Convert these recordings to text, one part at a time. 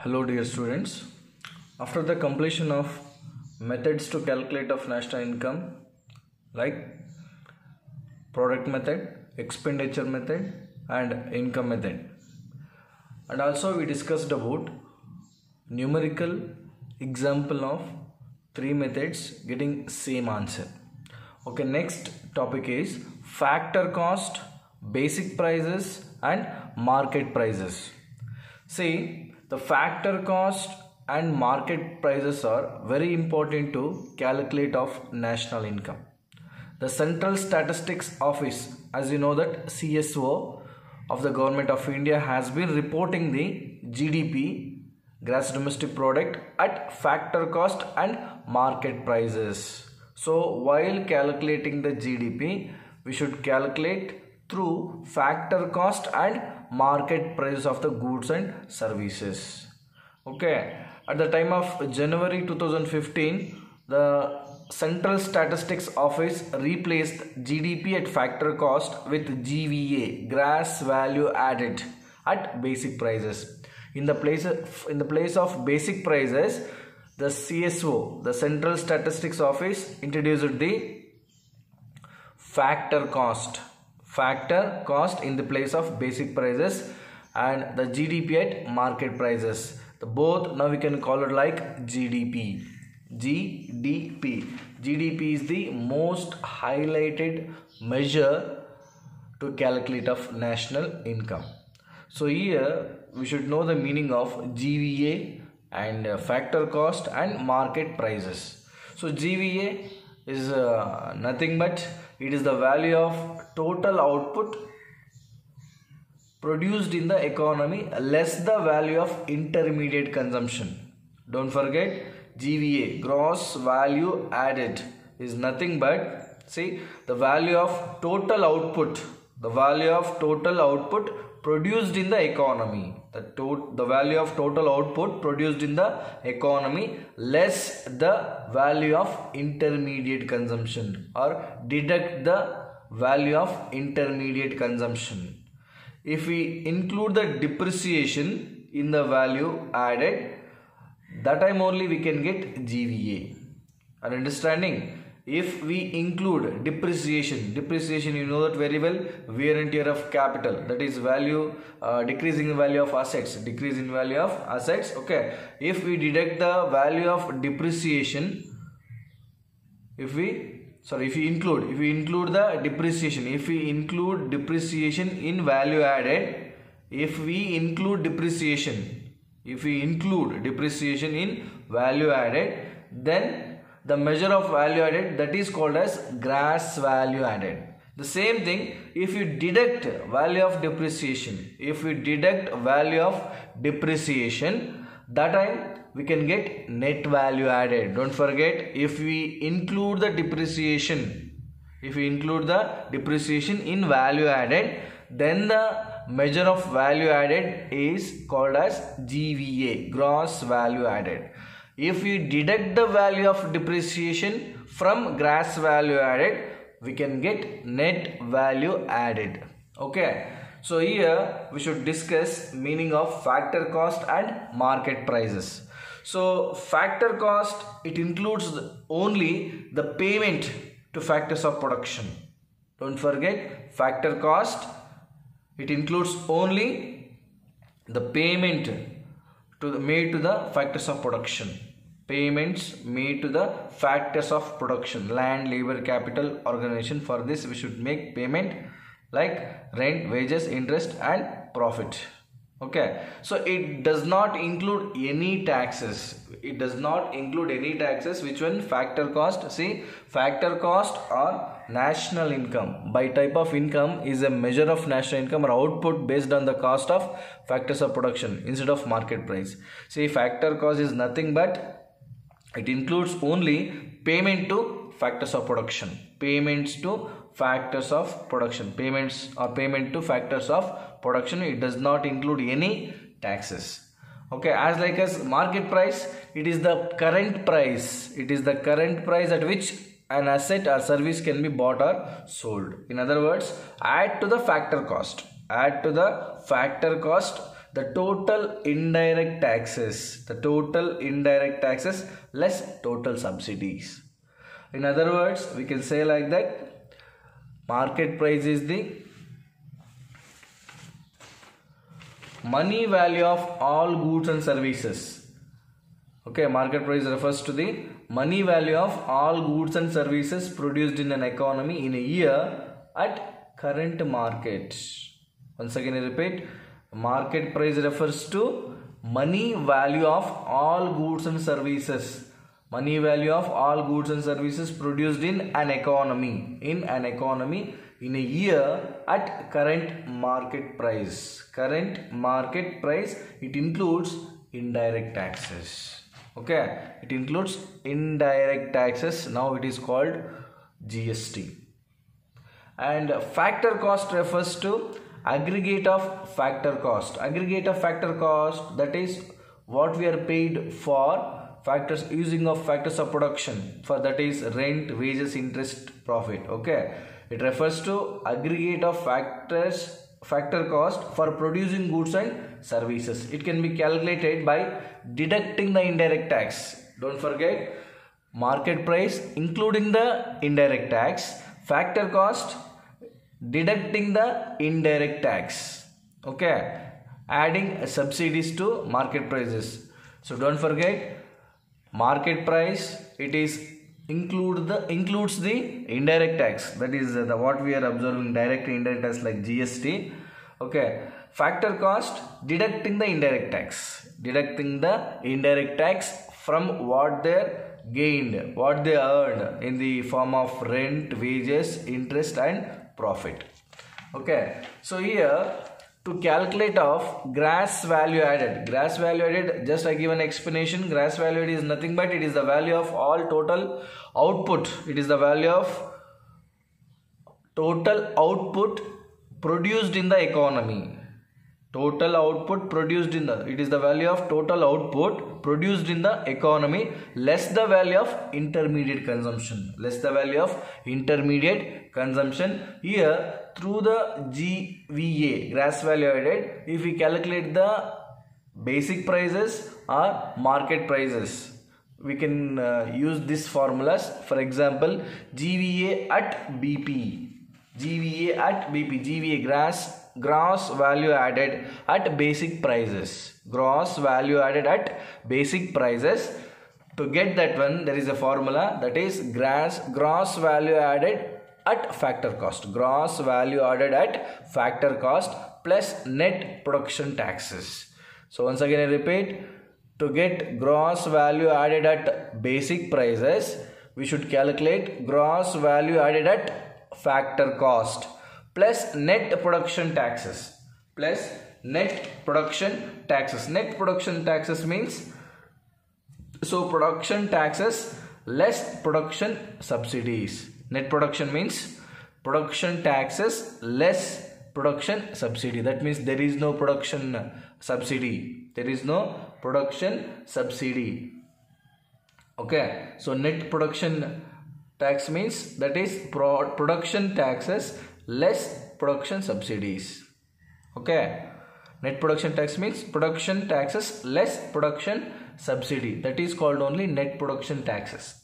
Hello dear students. After the completion of methods to calculate of national income like product method, expenditure method and income method, and also we discussed about numerical example of three methods getting same answer. Okay, next topic is factor cost, basic prices and market prices. See, the factor cost and market prices are very important to calculate of national income. The Central Statistics Office, as you know that CSO of the Government of India, has been reporting the GDP, gross domestic product, at factor cost and market prices. So while calculating the GDP, we should calculate through factor cost and market price of the goods and services. Okay, at the time of January 2015, the Central Statistics Office replaced GDP at factor cost with GVA, gross value added, at basic prices. In the place of basic prices, the CSO, the Central Statistics Office, introduced the factor cost in the place of basic prices and the GDP at market prices. The both now we can call it like GDP. GDP is the most highlighted measure to calculate of national income. So here we should know the meaning of GVA and factor cost and market prices. So GVA is nothing but it is the value of total output produced in the economy less the value of intermediate consumption. Don't forget, GVA, gross value added, is nothing but, see, the value of total output, produced in the economy. The value of total output produced in the economy less the value of intermediate consumption, or deduct the value of intermediate consumption. If we include the depreciation in the value added, that time only we can get GVA. Are you understanding? If we include depreciation, you know that very well, wear and tear of capital, that is value, decreasing the value of assets, okay. If we deduct the value of depreciation, if we include the depreciation, if we include depreciation in value added, then the measure of value added, that is called as gross value added. The same thing, if you deduct value of depreciation, that time we can get net value added. Don't forget, if we include the depreciation, in value added, then the measure of value added is called as GVA, gross value added. If we deduct the value of depreciation from gross value added, we can get net value added. Okay, so here we should discuss meaning of factor cost and market prices. So factor cost, it includes only the payment to factors of production. Don't forget, factor cost, it includes only the payment made to the factors of production. Payments made to the factors of production, land, labor, capital, organization. For this we should make payment like rent, wages, interest and profit. Okay, so it does not include any taxes. Which one? Factor cost. See, factor cost or national income by type of income is a measure of national income or output based on the cost of factors of production instead of market price. See, factor cost is nothing but it includes only payment to factors of production. Payment to factors of production. It does not include any taxes. Okay, as market price, it is the current price. At which an asset or service can be bought or sold. In other words, add to the factor cost. the total indirect taxes, less total subsidies. In other words, we can say like that, market price is the money value of all goods and services. Okay, market price refers to the money value of all goods and services produced in an economy in a year at current market. Once again I repeat, market price refers to money value of all goods and services. Money value of all goods and services produced in an economy. In a year at current market price. Current market price, it includes indirect taxes. Okay, it includes indirect taxes. Now it is called GST. And factor cost refers to aggregate of factor cost. Aggregate of factor cost, that is what we are paid for factors, using of factors of production, for that is rent, wages, interest, profit. Okay, it refers to aggregate of factor cost for producing goods and services. It can be calculated by deducting the indirect tax. Don't forget, market price including the indirect tax, factor cost deducting the indirect tax. Okay, adding subsidies to market prices. So don't forget, market price, it is includes the indirect tax, that is what we are observing, direct and indirect tax like GST. Okay, factor cost deducting the indirect tax, from what they gained, what they earned in the form of rent, wages, interest and profit. Okay, so here to calculate of gross value added, just I give an explanation. Gross value added is nothing but it is the value of all total output. It is the value of total output produced in the economy. It is the value of total output produced in the economy less the value of intermediate consumption. Here through the GVA, gross value added, if we calculate the basic prices or market prices, we can use these formulas. For example, GVA at BP, gross value added at basic prices. To get that one, there is a formula, that is gross value added at factor cost. Plus net production taxes. So once again I repeat, to get gross value added at basic prices, we should calculate gross value added at factor cost plus net production taxes. Net production taxes means, so production taxes less production subsidies. Net production means production taxes less production subsidy. That means there is no production subsidy. Okay, so net production tax means, that is production taxes less production subsidies. Okay, net production tax means production taxes less production subsidy. That is called only net production taxes.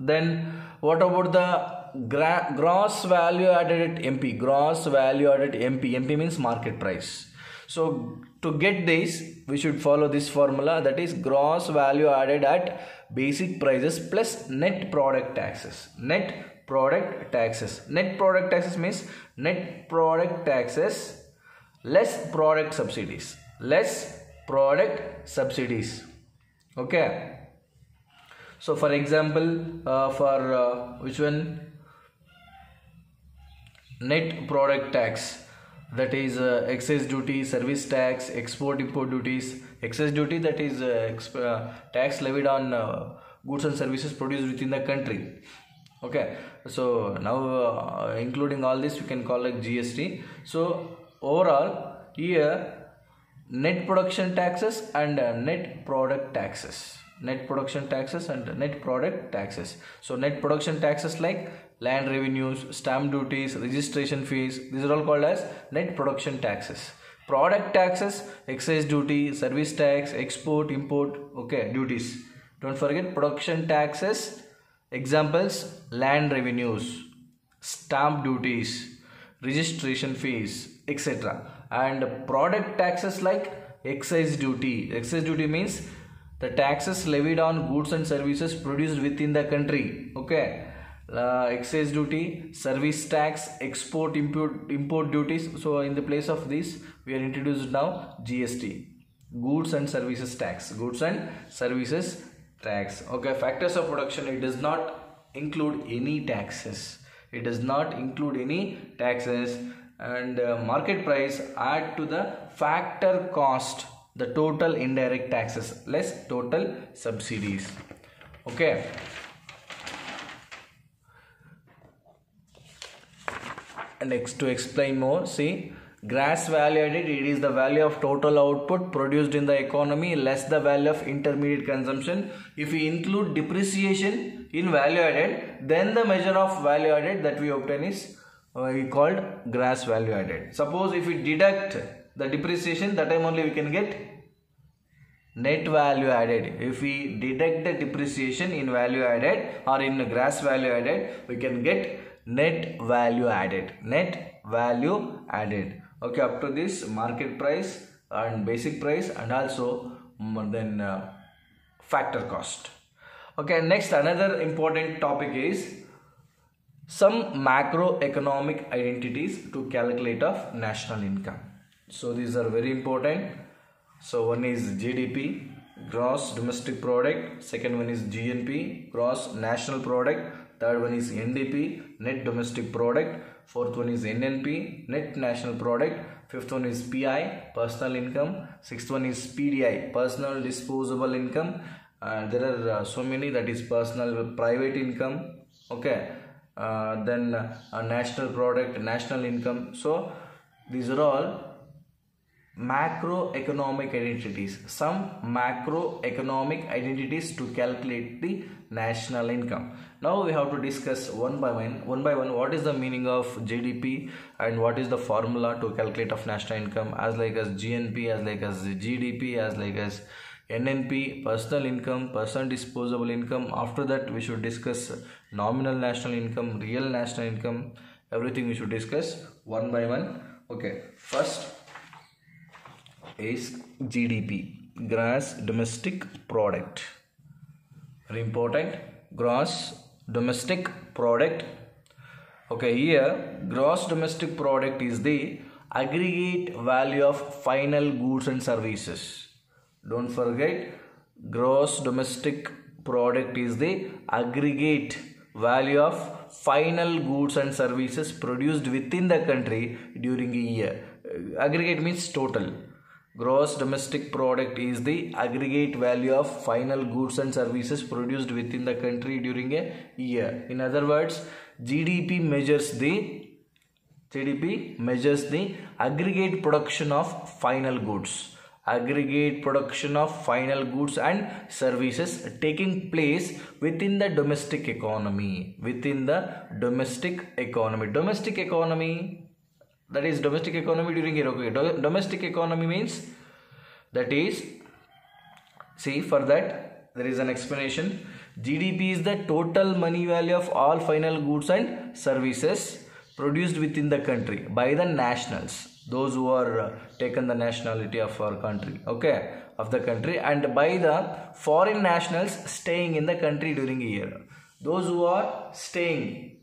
Then what about the gross value added at MP? MP means market price. So to get this, we should follow this formula, that is gross value added at basic prices plus net product taxes. Net product taxes means net product taxes less product subsidies. Okay, so for example, for which one? Net product tax, that is excise duty, service tax, export import duties. Excise duty, that is tax levied on goods and services produced within the country. Okay, so now including all this, we can call it GST. So overall here, net production taxes and net product taxes. So net production taxes like land revenues, stamp duties, registration fees. These are all called as net production taxes. Product taxes, excise duty, service tax, export, import, okay, duties. Don't forget production taxes, examples, land revenues, stamp duties, registration fees, etc. And product taxes like excise duty. Excise duty means the taxes levied on goods and services produced within the country. Okay. Excise duty, service tax, export, import duties. So in the place of this, we are introduced now GST, goods and services tax. Goods and services tax. Okay. Factors of production. It does not include any taxes. It does not include any taxes. And market price add to the factor cost, the total indirect taxes less total subsidies. Okay. And next, to explain more, see, gross value added, it is the value of total output produced in the economy less the value of intermediate consumption. If we include depreciation in value added, then the measure of value added that we obtain is we called gross value added. Suppose if we deduct the depreciation, that time only we can get net value added. If we deduct the depreciation in value added or in gross value added, we can get net value added. Net value added. Okay, up to this market price and basic price and also then factor cost. Okay, next another important topic is some macroeconomic identities to calculate of national income. So these are very important. So one is GDP, gross domestic product. Second one is GNP, gross national product. Third one is NDP, net domestic product. Fourth one is NNP, net national product. Fifth one is PI, personal income. Sixth one is PDI, personal disposable income. There are so many, that is personal private income. Okay. Then national product, national income. So these are all macroeconomic identities. Some macroeconomic identities to calculate the national income. Now we have to discuss one by one what is the meaning of GDP and what is the formula to calculate of national income, as like as GNP, as like as GDP, as like as NNP, personal income, personal disposable income. After that we should discuss nominal national income, real national income, everything we should discuss one by one. Okay, first is GDP, gross domestic product. Very important, gross domestic product. Okay, here gross domestic product is the aggregate value of final goods and services. Don't forget, gross domestic product is the aggregate value of final goods and services produced within the country during a year. Aggregate means total. Gross domestic product is the aggregate value of final goods and services produced within the country during a year. In other words, GDP measures the aggregate production of final goods. Aggregate production of final goods and services taking place within the domestic economy. Within the domestic economy. Domestic economy, that is domestic economy during a year. Okay. Domestic economy means, that is, see, for that there is an explanation. GDP is the total money value of all final goods and services produced within the country by the nationals, those who are taken the nationality of our country, okay, of the country, and by the foreign nationals staying in the country during a year. Those who are staying,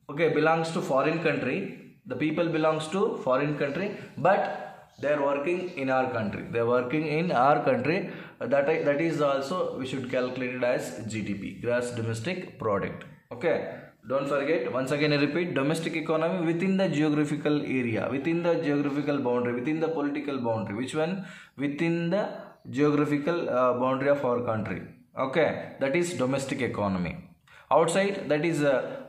okay, belongs to foreign country. The people belongs to foreign country, but they are working in our country. They are working in our country. That is also we should calculate it as GDP, gross domestic product. Okay. Don't forget, once again I repeat, domestic economy within the geographical area, within the geographical boundary, within the political boundary. Which one? Within the geographical boundary of our country. Okay, that is domestic economy. Outside, that is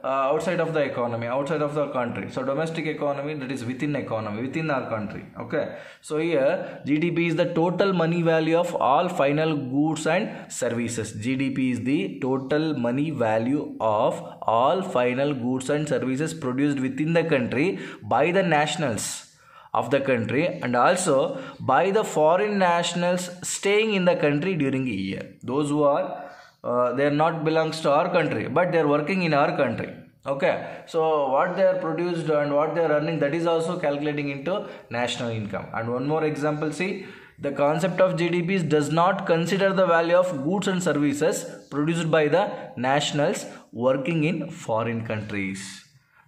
outside of the economy, outside of the country. So domestic economy, that is within economy, within our country. Okay, so here GDP is the total money value of all final goods and services. GDP is the total money value of all final goods and services produced within the country by the nationals of the country and also by the foreign nationals staying in the country during a year. Those who are they are not belongs to our country, but they are working in our country. Okay, so what they are produced and what they are earning, that is also calculating into national income. And one more example, see, the concept of GDP does not consider the value of goods and services produced by the nationals working in foreign countries.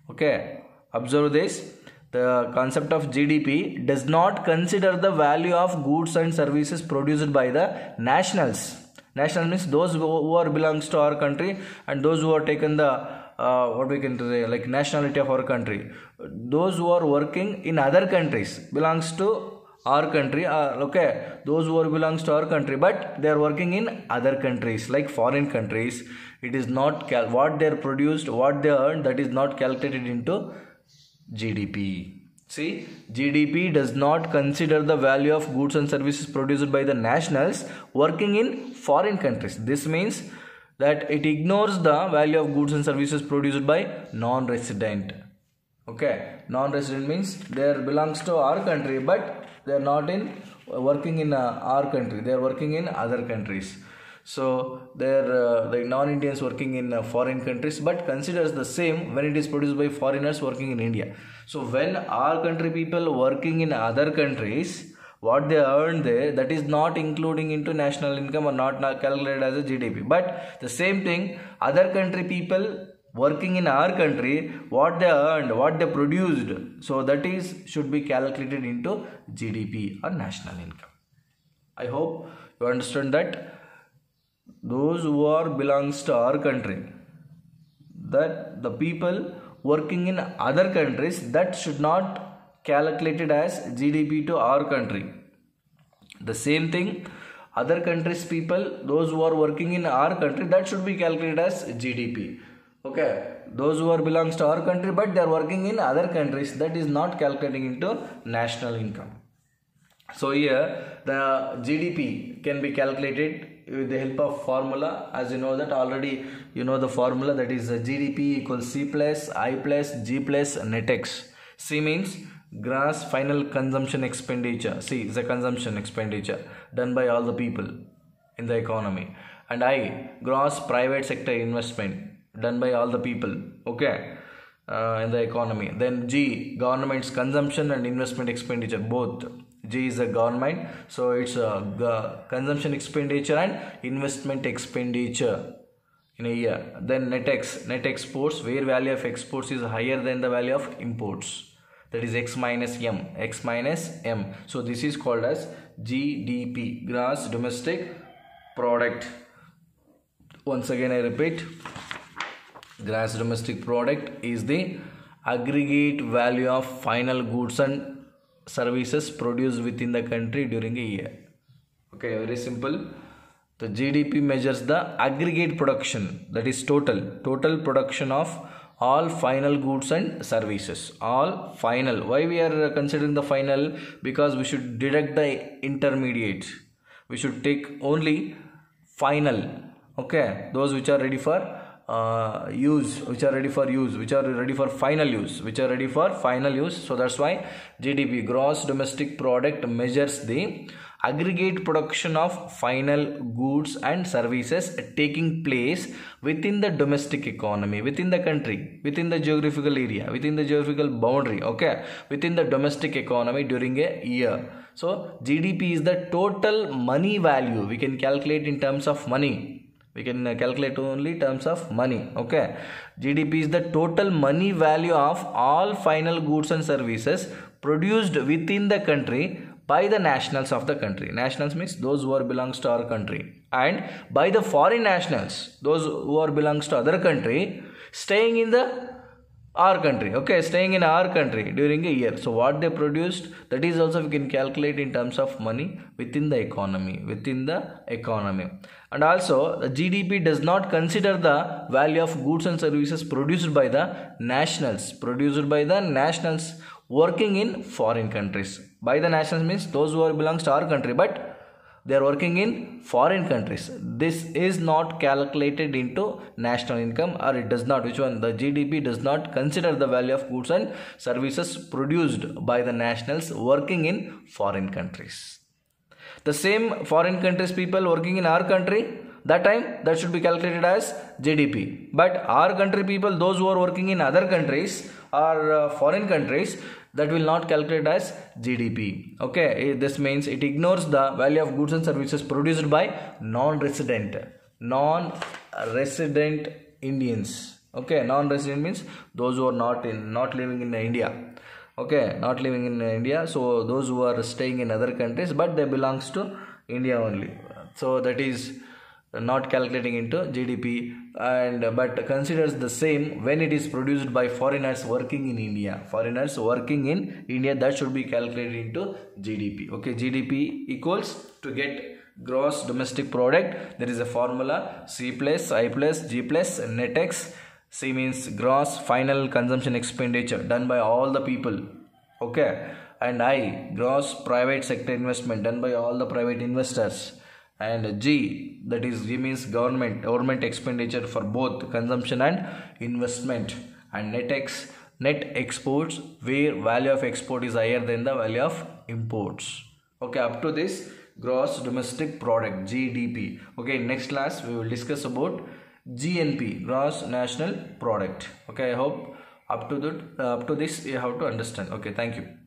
Okay, observe this. The concept of GDP does not consider the value of goods and services produced by the nationals. National means those who are belongs to our country and those who are taken the what we can say like nationality of our country. Those who are working in other countries belongs to our country. Okay, those who are belongs to our country, but they are working in other countries like foreign countries. It is not what they are produced, what they earn, that is not calculated into GDP. See, GDP does not consider the value of goods and services produced by the nationals working in foreign countries. This means that it ignores the value of goods and services produced by non-resident. Okay, non-resident means they belongs to our country, but they are not in working in our country. They are working in other countries. So they are the non-Indians working in foreign countries, but considers the same when it is produced by foreigners working in India. So when our country people working in other countries, what they earn there, that is not including into national income or not calculated as a GDP. But the same thing, other country people working in our country, what they earned, what they produced, so that is should be calculated into GDP or national income. I hope you understand that. Those who are belongs to our country, that the people working in other countries, that should not calculated as GDP to our country. The same thing, other countries people, those who are working in our country, that should be calculated as GDP. Okay, those who are belongs to our country but they are working in other countries, that is not calculating into national income. So here the GDP can be calculated with the help of formula. As you know that already, you know the formula, that is GDP equals C plus I plus G plus net X. C means gross final consumption expenditure. C is the consumption expenditure done by all the people in the economy, and I gross private sector investment done by all the people, okay, in the economy. Then G government's consumption and investment expenditure, both. G is a government, so it's a consumption expenditure and investment expenditure in a year. Then net X, net exports, where value of exports is higher than the value of imports, that is X minus M, X minus M. So this is called as GDP, gross domestic product. Once again I repeat, gross domestic product is the aggregate value of final goods and services produced within the country during a year. Okay, very simple. The GDP measures the aggregate production, that is total production of all final goods and services. All final. Why we are considering the final? Because we should deduct the intermediate. We should take only final. Okay, those which are ready for use, which are ready for use, which are ready for final use, which are ready for final use. So that's why GDP, gross domestic product, measures the aggregate production of final goods and services taking place within the domestic economy, within the country, within the geographical area, within the geographical boundary, okay, within the domestic economy during a year. So GDP is the total money value. We can calculate in terms of money. We can calculate only terms of money. Okay, GDP is the total money value of all final goods and services produced within the country by the nationals of the country. Nationals means those who are belongs to our country, and by the foreign nationals, those who are belongs to other country staying in the our country, okay, staying in our country during a year. So what they produced, that is also we can calculate in terms of money within the economy, and also the GDP does not consider the value of goods and services produced by the nationals working in foreign countries. By the nationals means those who belongs to our country, but they are working in foreign countries. This is not calculated into national income, or it does not. Which one? The GDP does not consider the value of goods and services produced by the nationals working in foreign countries. The same foreign countries people working in our country, that time that should be calculated as GDP. But our country people, those who are working in other countries or foreign countries, that will not calculate as GDP. Okay, this means it ignores the value of goods and services produced by non-resident Indians. Okay, non-resident means those who are not living in India. Okay, not living in India. So those who are staying in other countries, but they belongs to India only. So that is not calculating into GDP, and but considers the same when it is produced by foreigners working in India. That should be calculated into GDP. Okay, GDP equals, to get gross domestic product, there is a formula: C plus I plus G plus net X. C means gross final consumption expenditure done by all the people. Okay, and I, gross private sector investment done by all the private investors. And G, that is G means government expenditure for both consumption and investment. And net X, net exports, where value of export is higher than the value of imports. Okay, up to this gross domestic product, GDP. Okay, next class we will discuss about GNP, gross national product. Okay, I hope up to this you have to understand. Okay, thank you.